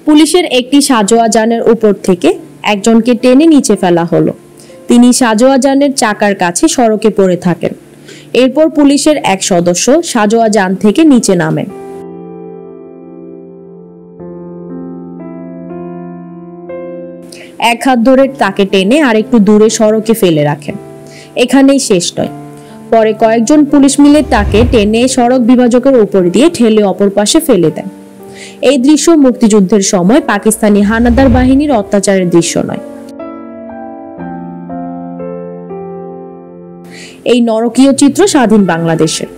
পুলিশের একটি সাজোয়া যানের উপর থেকে একজনকে টেনে নিচে ফেলা হলো। তিনি সাজোয়া যানের চাকার কাছে সড়কে পড়ে থাকেন। এরপর পুলিশের এক সদস্য সাজোয়া যান থেকে নিচে নামেন। এক হাত ধরে তাকে টেনে আরেকটু দূরে সড়কে ফেলে রাখেন। এখানেই শেষ নয়, পরে কয়েকজন পুলিশ মিলে তাকে টেনে সড়ক বিভাজকের উপর দিয়ে ঠেলে অপর পাশে ফেলে দেন। এই দৃশ্য মুক্তিযুদ্ধের সময় পাকিস্তানি হানাদার বাহিনীর অত্যাচারের দৃশ্য নয়। এই নরকীয় চিত্র স্বাধীন বাংলাদেশের।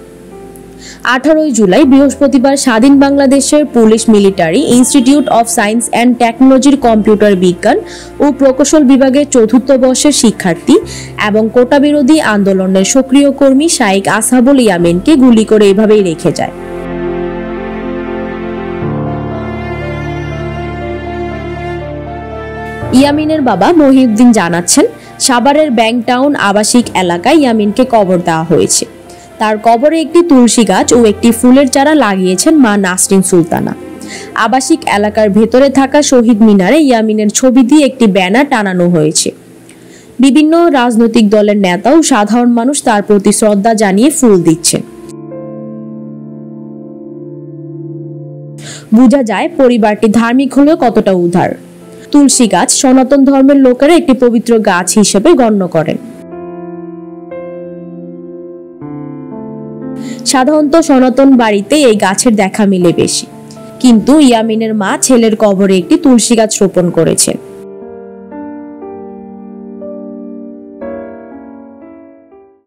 18 জুলাই বৃহস্পতিবার স্বাধীন বাংলাদেশের police military institute of science and টেকনোলজির কম্পিউটার বিজ্ঞান ও প্রকৌশল বিভাগের 4র্থ বর্ষের শিক্ষার্থী এবং কোটা বিরোধী আন্দোলনের সক্রিয় কর্মী শাইখ আসহাবুল ইয়ামিনকে গুলি করে এভাবেই রেখে যায়। ইয়ামিনের বাবা মহিউদ্দিন জানাচ্ছেন, সাভারের ব্যাংক টাউন আবাসিক এলাকায় ইয়ামিনকে কবর দেওয়া হয়েছে। তার কবরে একটি তুলসী গাছ ও একটি ফুলের চারা লাগিয়েছেন মা নাসরিন সুলতানা। আবাসিক এলাকার ভেতরে থাকা শহীদ মিনারে ইয়ামিনের ছবি দিয়ে একটি ব্যানার টানানো হয়েছে। বিভিন্ন রাজনৈতিক দলের নেতা ও সাধারণ মানুষ তার প্রতি শ্রদ্ধা জানিয়ে ফুল দিচ্ছেন। বোঝা যায় পরিবারটি ধার্মিক হলেও কতটা উদার। তুলসী গাছ সনাতন ধর্মের লোকেরা একটি পবিত্র গাছ হিসেবে গণ্য করেন। সাধারণত সনাতন বাড়িতে এই গাছের দেখা মিলে বেশি, কিন্তু ইয়ামিনের মা ছেলের কবরে একটি তুলসী গাছ রোপণ করেছেন।